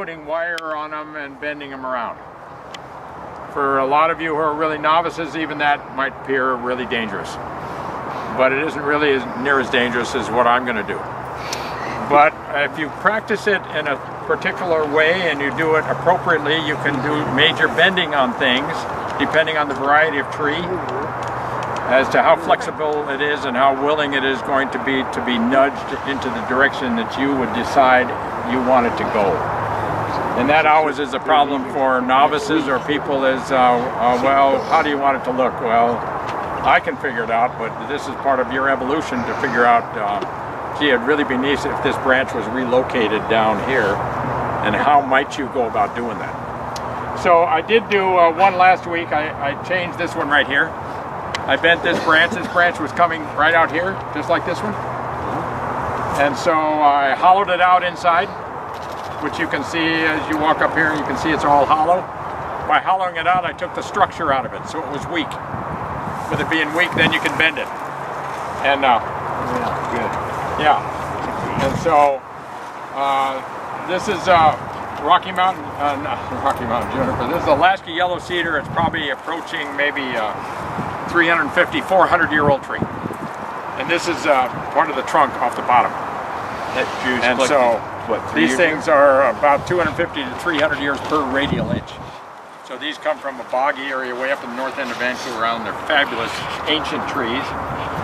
putting wire on them and bending them around. For a lot of you who are really novices, even that might appear really dangerous. But it isn't really near as dangerous as what I'm going to do. But if you practice it in a particular way and you do it appropriately, you can do major bending on things depending on the variety of tree, as to how flexible it is and how willing it is going to be nudged into the direction that you would decide you want it to go. And that always is a problem for novices or people is, well, how do you want it to look? Well, I can figure it out, but this is part of your evolution to figure out, gee, it'd really be nice if this branch was relocated down here, and how might you go about doing that? So I did do one last week. I changed this one right here. I bent this branch. This branch was coming right out here, just like this one. And so I hollowed it out inside, which you can see as you walk up here. You can see it's all hollow. By hollowing it out, I took the structure out of it, so it was weak. With it being weak, then you can bend it. And yeah, good. Yeah. And so this is Rocky Mountain, not Rocky Mountain juniper. This is Alaska yellow cedar. It's probably approaching maybe 350, 400-year-old tree. And this is part of the trunk off the bottom. And so what, these things are about 250 to 300 years per radial inch. So these come from a boggy area way up in the north end of Vancouver Island. They're fabulous ancient trees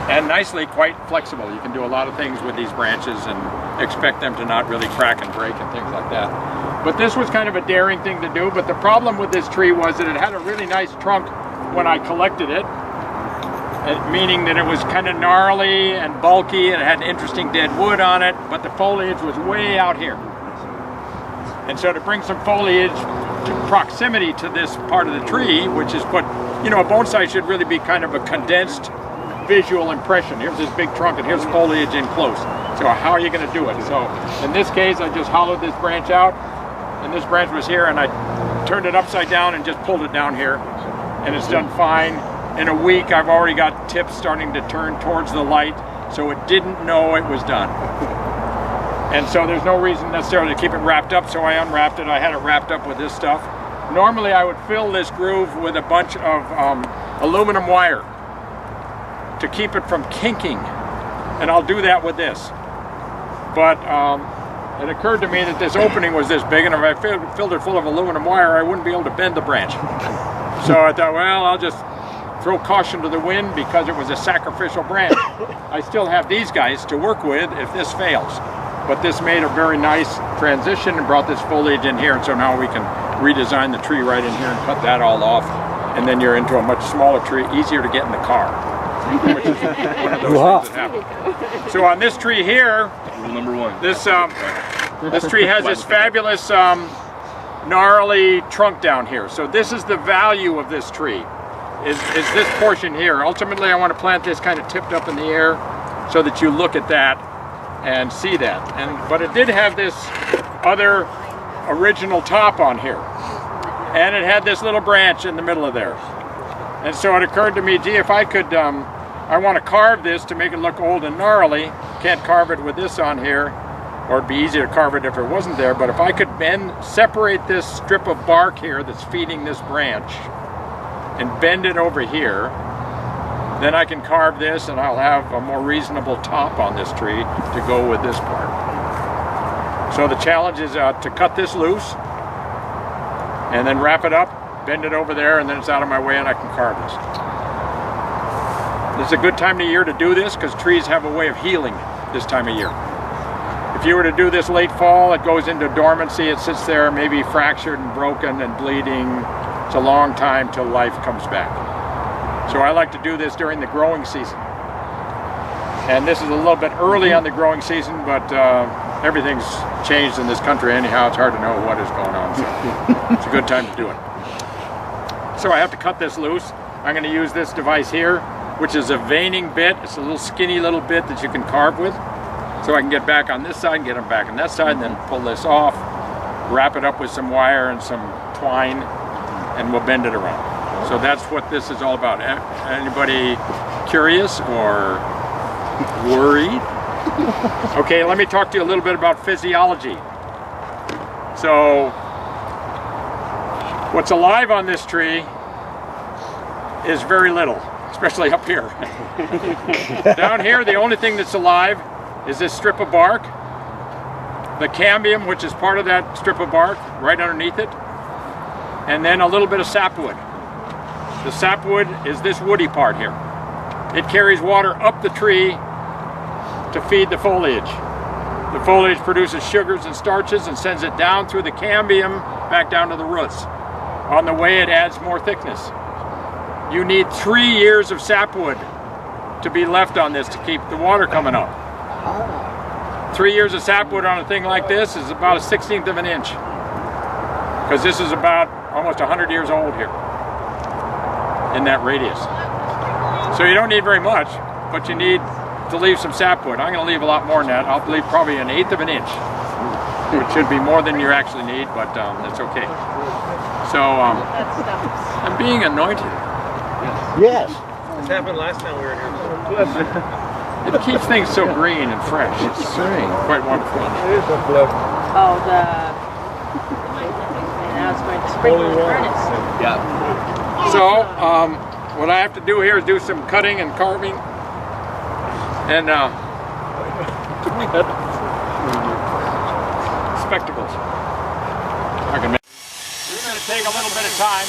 and nicely quite flexible. You can do a lot of things with these branches and expect them to not really crack and break and things like that. But this was kind of a daring thing to do. But the problem with this tree was that it had a really nice trunk when I collected it. Meaning that it was kind of gnarly and bulky and it had interesting dead wood on it, but the foliage was way out here. And so to bring some foliage to proximity to this part of the tree, which is what, you know, a bonsai should really be kind of a condensed visual impression. Here's this big trunk and here's foliage in close. So how are you going to do it? So in this case, I just hollowed this branch out, and this branch was here, and I turned it upside down and just pulled it down here, and it's done fine. In a week, I've already got tips starting to turn towards the light, so it didn't know it was done. And so there's no reason necessarily to keep it wrapped up, so I unwrapped it. I had it wrapped up with this stuff. Normally, I would fill this groove with a bunch of aluminum wire to keep it from kinking, and I'll do that with this. But it occurred to me that this opening was this big, and if I filled it full of aluminum wire, I wouldn't be able to bend the branch. So I thought, well, I'll just throw caution to the wind because it was a sacrificial branch. I still have these guys to work with if this fails. But this made a very nice transition and brought this foliage in here, and so now we can redesign the tree right in here and cut that all off, and then you're into a much smaller tree, easier to get in the car, which is one of those things that happen. So on this tree here, rule number one. This tree has this fabulous gnarly trunk down here. So this is the value of this tree. Is this portion here. Ultimately, I want to plant this kind of tipped up in the air so that you look at that and see that. But it did have this other original top on here. And it had this little branch in the middle of there. And so it occurred to me, gee, if I could, I want to carve this to make it look old and gnarly. Can't carve it with this on here, or it'd be easy to carve it if it wasn't there. But if I could separate this strip of bark here that's feeding this branch, and bend it over here, then I can carve this and I'll have a more reasonable top on this tree to go with this part. So the challenge is to cut this loose and then wrap it up, bend it over there, and then it's out of my way and I can carve this. This is a good time of year to do this because trees have a way of healing this time of year. If you were to do this late fall, it goes into dormancy, it sits there maybe fractured and broken and bleeding. It's a long time till life comes back. So I like to do this during the growing season. And this is a little bit early on the growing season, but everything's changed in this country anyhow. It's hard to know what is going on, so it's a good time to do it. So I have to cut this loose. I'm going to use this device here, which is a veining bit. It's a little skinny little bit that you can carve with. So I can get back on this side and get them back on that side, and then pull this off, wrap it up with some wire and some twine, and we'll bend it around. So that's what this is all about. Anybody curious or worried? Okay, let me talk to you a little bit about physiology. So what's alive on this tree is very little, especially up here. Down here, the only thing that's alive is this strip of bark, the cambium, which is part of that strip of bark, right underneath it, and then a little bit of sapwood. The sapwood is this woody part here. It carries water up the tree to feed the foliage. The foliage produces sugars and starches and sends it down through the cambium back down to the roots. On the way, it adds more thickness. You need 3 years of sapwood to be left on this to keep the water coming up. 3 years of sapwood on a thing like this is about 1/16 of an inch, because this is about almost 100 years old here in that radius. So you don't need very much, but you need to leave some sapwood. I'm going to leave a lot more than that. I'll leave probably 1/8 of an inch, which should be more than you actually need, but that's okay. So I'm being anointed. Yes. This happened last time we were here. It keeps things so green and fresh. It's quite wonderful. Oh, now it's going to sprinkle the furnace. Yeah. So what I have to do here is do some cutting and carving, and spectacles. I can make. It's going to take a little bit of time.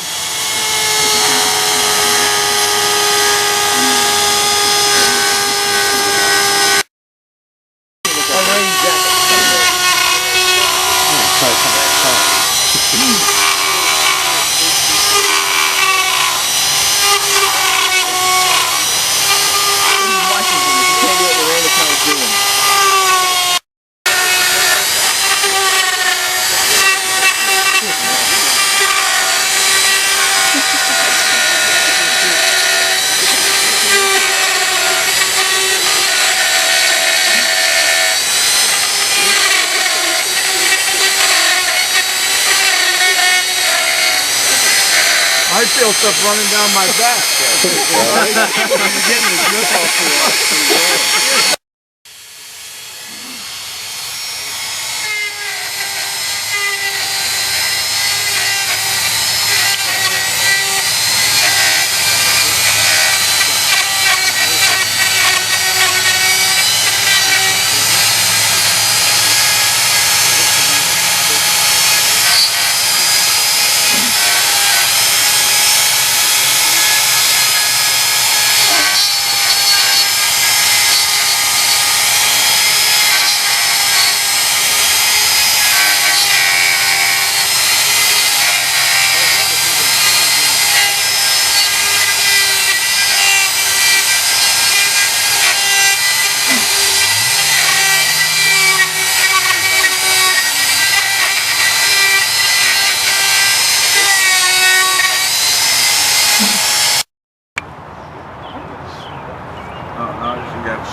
I feel stuff running down my back. I'm getting the grip off the wall.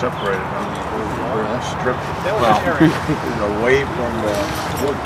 Separated on the strip, away from the wood.